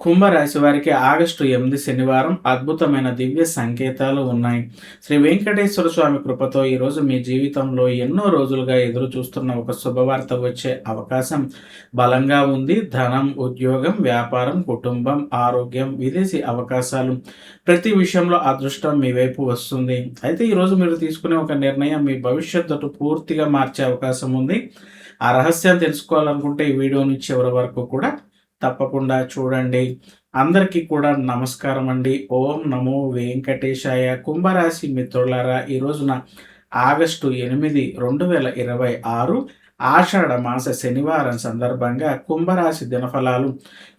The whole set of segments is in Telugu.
కుంభరాశి వారికి ఆగస్టు 8 శనివారం అద్భుతమైన దివ్య సంకేతాలు ఉన్నాయి. శ్రీ వెంకటేశ్వర స్వామి కృపతో ఈరోజు మీ జీవితంలో ఎన్నో రోజులుగా ఎదురు చూస్తున్న ఒక శుభవార్త వచ్చే అవకాశం బలంగా ఉంది. ధనం, ఉద్యోగం, వ్యాపారం, కుటుంబం, ఆరోగ్యం, విదేశీ అవకాశాలు ప్రతి విషయంలో అదృష్టం మీ వైపు వస్తుంది. అయితే ఈరోజు మీరు తీసుకునే ఒక నిర్ణయం మీ భవిష్యత్తును పూర్తిగా మార్చే అవకాశం ఉంది. ఆ రహస్యం తెలుసుకోవాలనుకుంటే ఈ వీడియోని చివరి వరకు కూడా తప్పకుండా చూడండి. అందరికీ కూడా నమస్కారం అండి. ఓం నమో వెంకటేశాయ. కుంభరాశి మిత్రులారా, ఈ రోజున ఆగస్టు 8, 2026 ఆషాఢ మాస శనివారం సందర్భంగా కుంభరాశి దినఫలాలు.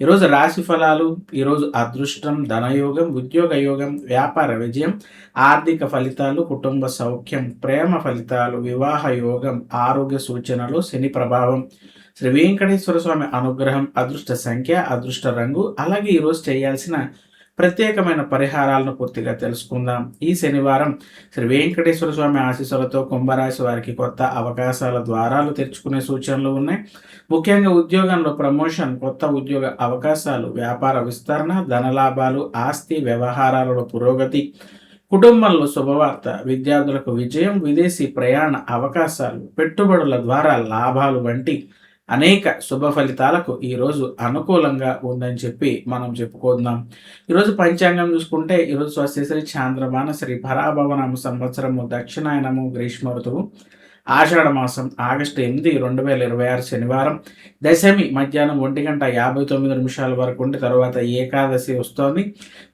ఈరోజు రాశి ఫలాలు. ఈరోజు అదృష్టం, ధనయోగం, ఉద్యోగ యోగం, వ్యాపార విజయం, ఆర్థిక ఫలితాలు, కుటుంబ సౌఖ్యం, ప్రేమ ఫలితాలు, వివాహ యోగం, ఆరోగ్య సూచనలు, శని ప్రభావం, శ్రీ వెంకటేశ్వర స్వామి అనుగ్రహం, అదృష్ట సంఖ్య, అదృష్ట రంగు, అలాగే ఈరోజు చేయాల్సిన ప్రత్యేకమైన పరిహారాలను పూర్తిగా తెలుసుకుందాం. ఈ శనివారం శ్రీ వెంకటేశ్వర స్వామి ఆశీస్సులతో కుంభరాశి వారికి కొత్త అవకాశాల ద్వారాలు తెరుచుకునే సూచనలు ఉన్నాయి. ముఖ్యంగా ఉద్యోగంలో ప్రమోషన్, కొత్త ఉద్యోగ అవకాశాలు, వ్యాపార విస్తరణ, ధనలాభాలు, ఆస్తి వ్యవహారాలలో పురోగతి, కుటుంబంలో శుభవార్త, విద్యార్థులకు విజయం, విదేశీ ప్రయాణ అవకాశాలు, పెట్టుబడుల ద్వారా లాభాలు వంటి అనేక శుభ ఫలితాలకు ఈరోజు అనుకూలంగా ఉందని చెప్పి మనం చెప్పుకుందాం. ఈరోజు పంచాంగం చూసుకుంటే ఈరోజు స్వస్తిశ్రీ చాంద్రమాన శ్రీ పరాభవనామ సంవత్సరము దక్షిణాయనము గ్రీష్మ ఋతువు ఆషాఢ మాసం ఆగస్టు 8, 2026 శనివారం దశమి మధ్యాహ్నం 1:59 వరకు ఉండి తర్వాత ఏకాదశి వస్తోంది.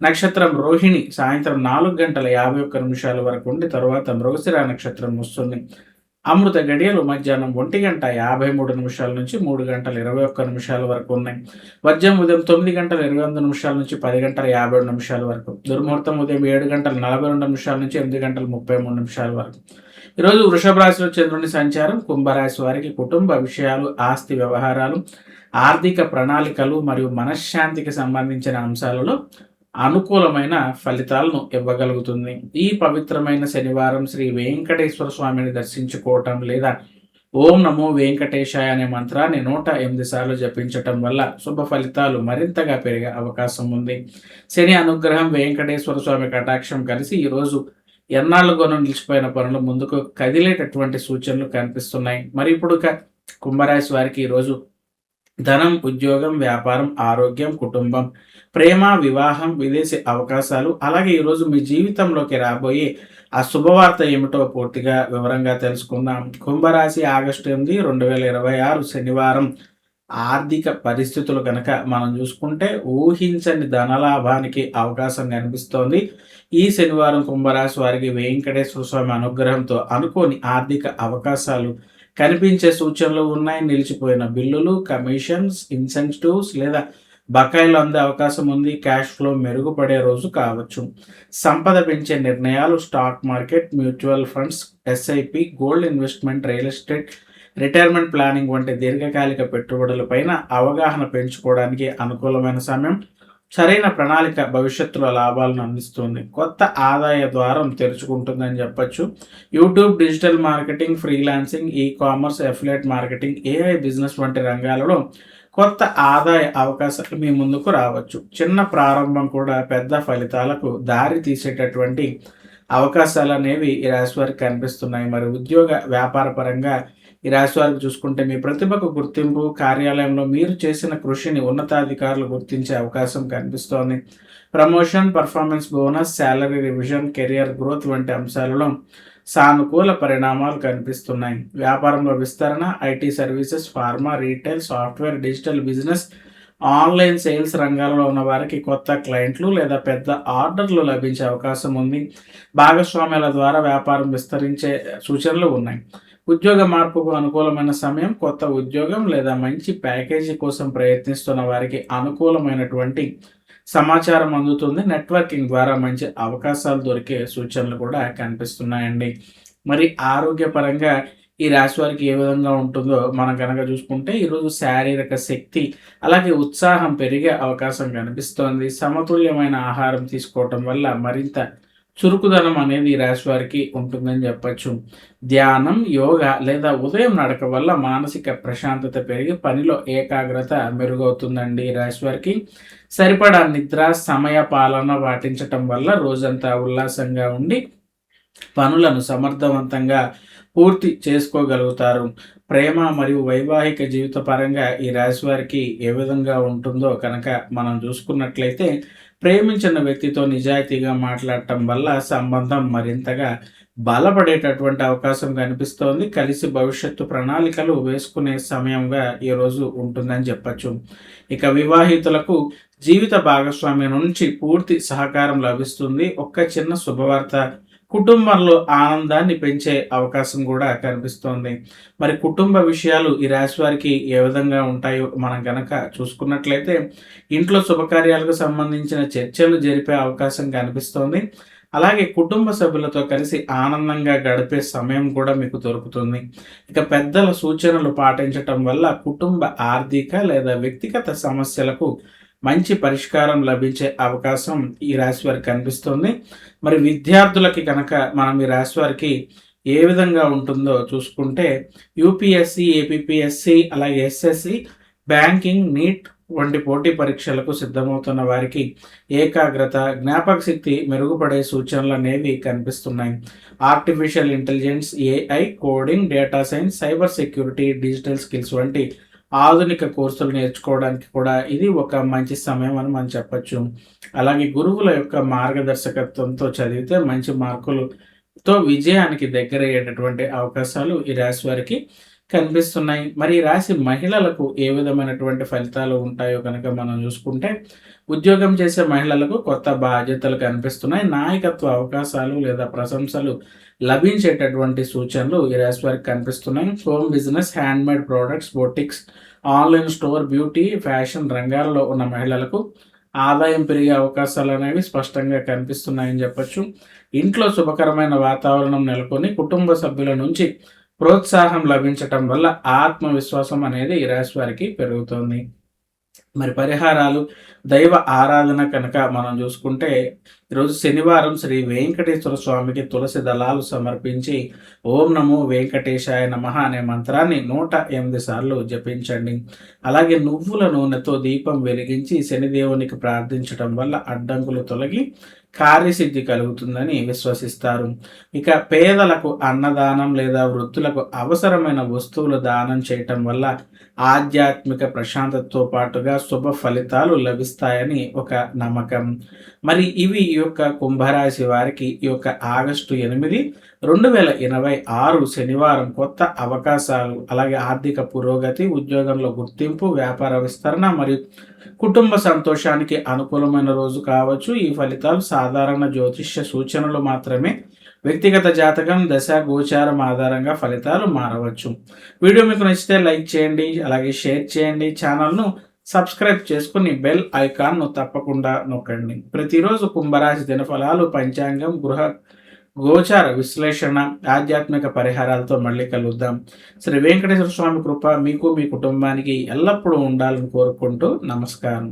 నక్షత్రం రోహిణి సాయంత్రం 4:51 వరకు ఉండి తర్వాత మృగశిర నక్షత్రం వస్తుంది. అమృత గడియలు మధ్యాహ్నం 1:53 నుంచి 3:21 వరకు ఉన్నాయి. వర్జం ఉదయం 9:28 నుంచి 10:57 వరకు. దుర్ముహూర్తం ఉదయం 7:42 నుంచి 8:33 వరకు. ఈరోజు వృషభ రాశిలో చంద్రుని సంచారం. కుంభరాశి వారికి కుటుంబ విషయాలు, ఆస్తి వ్యవహారాలు, ఆర్థిక ప్రణాళికలు మరియు మనశ్శాంతికి సంబంధించిన అంశాలలో అనుకూలమైన ఫలితాలను ఇవ్వగలుగుతుంది. ఈ పవిత్రమైన శనివారం శ్రీ వెంకటేశ్వర స్వామిని దర్శించుకోవటం లేదా ఓం నమో వెంకటేశాయ అనే మంత్రాన్ని 108 సార్లు జపించటం వల్ల శుభ ఫలితాలు మరింతగా పెరిగే అవకాశం ఉంది. శని అనుగ్రహం, వెంకటేశ్వర స్వామి కటాక్షం కలిసి ఈరోజు ఎన్నాళ్ళుగానో నిలిచిపోయిన పనులు ముందుకు కదిలేటటువంటి సూచనలు కనిపిస్తున్నాయి. మరి ఇప్పుడు కుంభరాశి వారికి ఈరోజు ధనం, ఉద్యోగం, వ్యాపారం, ఆరోగ్యం, కుటుంబం, ప్రేమ, వివాహం, విదేశీ అవకాశాలు, అలాగే ఈరోజు మీ జీవితంలోకి రాబోయే ఆ శుభవార్త ఏమిటో పూర్తిగా వివరంగా తెలుసుకుందాం. కుంభరాశి ఆగస్టు 8, 2026 శనివారం ఆర్థిక పరిస్థితులు కనుక మనం చూసుకుంటే ఊహించని ధనలాభానికి అవకాశం కనిపిస్తోంది. ఈ శనివారం కుంభరాశి వారికి వెంకటేశ్వర స్వామి అనుగ్రహంతో అనుకోని ఆర్థిక అవకాశాలు కనిపించే సూచనలు ఉన్నాయి. నిలిచిపోయిన బిల్లులు, కమిషన్స్, ఇన్సెంటివ్స్ లేదా బకాయిలు అందే అవకాశం ఉంది. క్యాష్ ఫ్లో మెరుగుపడే రోజు కావచ్చు. సంపద పెంచే నిర్ణయాలు, stock market, mutual funds, SIP, gold investment, real estate, retirement planning వంటి దీర్ఘకాలిక పెట్టుబడులపైన అవగాహన పెంచుకోవడానికి అనుకూలమైన సమయం. సరైన ప్రణాళిక భవిష్యత్తులో లాభాలను అందిస్తుంది. కొత్త ఆదాయ ద్వారం తెరుచుకుంటుందని చెప్పొచ్చు. YouTube, digital marketing, freelancing, e commerce, affiliate marketing, AI business వంటి రంగాలలో కొత్త ఆదాయ అవకాశాలు మీ ముందుకు రావచ్చు. చిన్న ప్రారంభం కూడా పెద్ద ఫలితాలకు దారి తీసేటటువంటి అవకాశాలు అనేవి ఈ రాశి వారికి కనిపిస్తున్నాయి. మరి ఉద్యోగ వ్యాపార పరంగా ఈ రాశి వారికి చూసుకుంటే మీ ప్రతిభకు గుర్తింపు, కార్యాలయంలో మీరు చేసిన కృషిని ఉన్నతాధికారులు గుర్తించే అవకాశం కనిపిస్తోంది. Promotion, performance bonus, salary revision, career growth వంటి అంశాలలో సానుకూల పరిణామాలు కనిపిస్తున్నాయి. వ్యాపారంలో విస్తరణ, IT services, pharma, retail, software, digital business, online sales రంగాల్లో ఉన్న వారికి కొత్త క్లయింట్లు లేదా పెద్ద ఆర్డర్లు లభించే అవకాశం ఉంది. భాగస్వామ్యాల ద్వారా వ్యాపారం విస్తరించే సూచనలు ఉన్నాయి. ఉద్యోగ మార్పుకు అనుకూలమైన సమయం. కొత్త ఉద్యోగం లేదా మంచి ప్యాకేజీ కోసం ప్రయత్నిస్తున్న వారికి అనుకూలమైనటువంటి సమాచారం అందుతుంది. నెట్వర్కింగ్ ద్వారా మంచి అవకాశాలు దొరికే సూచనలు కూడా కనిపిస్తున్నాయండి. మరి ఆరోగ్యపరంగా ఈ రాశి వారికి ఏ విధంగా ఉంటుందో మనం కనుక చూసుకుంటే ఈరోజు శారీరక శక్తి అలాగే ఉత్సాహం పెరిగే అవకాశం కనిపిస్తోంది. సమతుల్యమైన ఆహారం తీసుకోవటం వల్ల మరింత చురుకుదనం అనేది ఈ రాశి వారికి ఉంటుందని చెప్పొచ్చు. ధ్యానం, యోగా లేదా ఉదయం నడక వల్ల మానసిక ప్రశాంతత పెరిగి పనిలో ఏకాగ్రత మెరుగవుతుందండి ఈ రాశి వారికి. సరిపడా నిద్ర, సమయ పాలన పాటించటం వల్ల రోజంతా ఉల్లాసంగా ఉండి పనులను సమర్థవంతంగా పూర్తి చేసుకోగలుగుతారు. ప్రేమ మరియు వైవాహిక జీవిత పరంగా ఈ రాశి వారికి ఏ విధంగా ఉంటుందో కనుక మనం చూసుకున్నట్లయితే, ప్రేమించిన వ్యక్తితో నిజాయితీగా మాట్లాడటం వల్ల సంబంధం మరింతగా బలపడేటటువంటి అవకాశం కనిపిస్తోంది. కలిసి భవిష్యత్తు ప్రణాళికలు వేసుకునే సమయంగా ఈరోజు ఉంటుందని చెప్పచ్చు. ఇక వివాహితులకు జీవిత భాగస్వామి నుంచి పూర్తి సహకారం లభిస్తుంది. ఒక్క చిన్న శుభవార్త కుటుంబంలో ఆనందాన్ని పెంచే అవకాశం కూడా కనిపిస్తోంది. మరి కుటుంబ విషయాలు ఈ రాశి వారికి ఏ విధంగా ఉంటాయో మనం గనక చూసుకున్నట్లయితే, ఇంట్లో శుభకార్యాలకు సంబంధించిన చర్చలు జరిపే అవకాశం కనిపిస్తోంది. అలాగే కుటుంబ సభ్యులతో కలిసి ఆనందంగా గడిపే సమయం కూడా మీకు దొరుకుతుంది. ఇక పెద్దల సూచనలు పాటించటం వల్ల కుటుంబ ఆర్థిక లేదా వ్యక్తిగత సమస్యలకు మంచి పరిష్కారం లభించే అవకాశం ఈ రాశి వారికి కనిపిస్తుంది. మరి విద్యార్థులకి కనుక మనం ఈ రాశి వారికి ఏ విధంగా ఉంటుందో చూసుకుంటే, యూపీఎస్సి, ఏపీపీఎస్సి, అలాగే ఎస్ఎస్సి, బ్యాంకింగ్, నీట్ వంటి పోటీ పరీక్షలకు సిద్ధమవుతున్న వారికి ఏకాగ్రత, జ్ఞాపక శక్తి మెరుగుపడే సూచనలు అనేవి కనిపిస్తున్నాయి. Artificial intelligence, AI, coding, data science, cyber security, digital skills వంటి ఆధునిక కోర్సులు నేర్చుకోవడానికి కూడా ఇది ఒక మంచి సమయం అని మనం చెప్పచ్చు. అలాగే గురువుల యొక్క మార్గదర్శకత్వంతో చదివితే మంచి మార్కులతో విజయానికి దగ్గరయ్యేటటువంటి అవకాశాలు ఈ రాశి వారికి కనిపిస్తున్నాయి. మరి ఈ రాశి మహిళలకు ఏ విధమైనటువంటి ఫలితాలు ఉంటాయో కనుక మనం చూసుకుంటే, ఉద్యోగం చేసే మహిళలకు కొత్త బాధ్యతలు కనిపిస్తున్నాయి. నాయకత్వ అవకాశాలు లేదా ప్రశంసలు లభించేటటువంటి సూచనలు ఈ రాశి వారికి కనిపిస్తున్నాయి. Home business, handmade products, boutiques, online store, beauty, fashion రంగాల్లో ఉన్న మహిళలకు ఆదాయం పెరిగే అవకాశాలు అనేవి స్పష్టంగా కనిపిస్తున్నాయని చెప్పొచ్చు. ఇంట్లో శుభకరమైన వాతావరణం నెలకొని కుటుంబ సభ్యుల నుంచి ప్రోత్సాహం లభించటం వల్ల ఆత్మవిశ్వాసం అనేది ఈ రాశి వారికి పెరుగుతుంది. మరి పరిహారాలు, దైవ ఆరాధన కనుక మనం చూసుకుంటే, ఈరోజు శనివారం శ్రీ వెంకటేశ్వర స్వామికి తులసి దళాలు సమర్పించి ఓం నమో వెంకటేశాయ నమః అనే మంత్రాన్ని 108 సార్లు జపించండి. అలాగే నువ్వుల నూనెతో దీపం వెలిగించి శనిదేవునికి ప్రార్థించడం వల్ల అడ్డంకులు తొలగి కార్యసిద్ధి కలుగుతుందని విశ్వసిస్తారు. ఇక పేదలకు అన్నదానం లేదా వృద్ధులకు అవసరమైన వస్తువులు దానం చేయటం వల్ల ఆధ్యాత్మిక ప్రశాంతతతో పాటుగా శుభ ఫలితాలు లభిస్తాయని ఒక నమ్మకం. మరి ఇవి ఈ యొక్క కుంభరాశి వారికి ఈ యొక్క ఆగస్టు 8, 2026 శనివారం కొత్త అవకాశాలు, అలాగే ఆర్థిక పురోగతి, ఉద్యోగంలో గుర్తింపు, వ్యాపార విస్తరణ మరియు కుటుంబ సంతోషానికి అనుకూలమైన రోజు కావచ్చు. ఈ ఫలితాలు సాధారణ జ్యోతిష్య సూచనలు మాత్రమే. వ్యక్తిగత జాతకం, దశ, గోచారం ఆధారంగా ఫలితాలు మారవచ్చు. వీడియో మీకు నచ్చితే లైక్ చేయండి, అలాగే షేర్ చేయండి. ఛానల్ను సబ్స్క్రైబ్ చేసుకుని బెల్ ఐకాన్ను తప్పకుండా నొక్కండి. ప్రతిరోజు కుంభరాశి దినఫలాలు, పంచాంగం, గోచార విశ్లేషణ, ఆధ్యాత్మిక పరిహారాలతో మళ్ళీ కలుద్దాం. శ్రీ వెంకటేశ్వర స్వామి కృప మీకు, మీ కుటుంబానికి ఎల్లప్పుడూ ఉండాలని కోరుకుంటూ నమస్కారం.